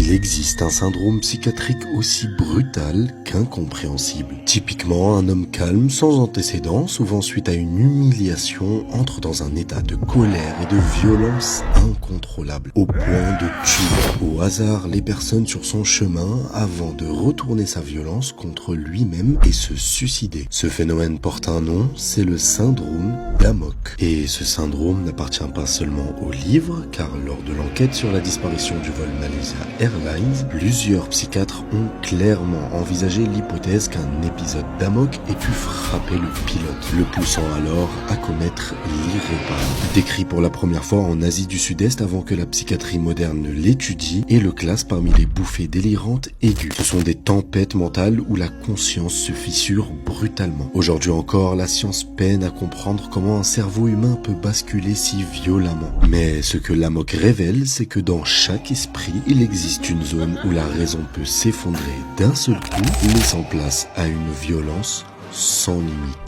Il existe un syndrome psychiatrique aussi brutal qu'incompréhensible. Typiquement, un homme calme, sans antécédents, souvent suite à une humiliation, entre dans un état de colère et de violence incontrôlable, au point de tuer au hasard les personnes sur son chemin avant de retourner sa violence contre lui-même et se suicider. Ce phénomène porte un nom, c'est le syndrome d'Amok. Et ce syndrome n'appartient pas seulement aux livres, car lors de l'enquête sur la disparition du vol Malaysia Airlines, plusieurs psychiatres ont clairement envisagé l'hypothèse qu'un épisode d'Amok ait pu frapper le pilote, le poussant alors à commettre l'irréparable. Décrit pour la première fois en Asie du Sud-Est avant que la psychiatrie moderne ne l'étudie et le classe parmi les bouffées délirantes aiguës. Ce sont des tempêtes mentales où la conscience se fissure brutalement. Aujourd'hui encore, la science peine à comprendre comment un cerveau humain peut basculer si violemment. Mais ce que l'Amok révèle, c'est que dans chaque esprit, il existe une zone où la raison peut s'effondrer d'un seul coup, laissant place à une violence sans limite.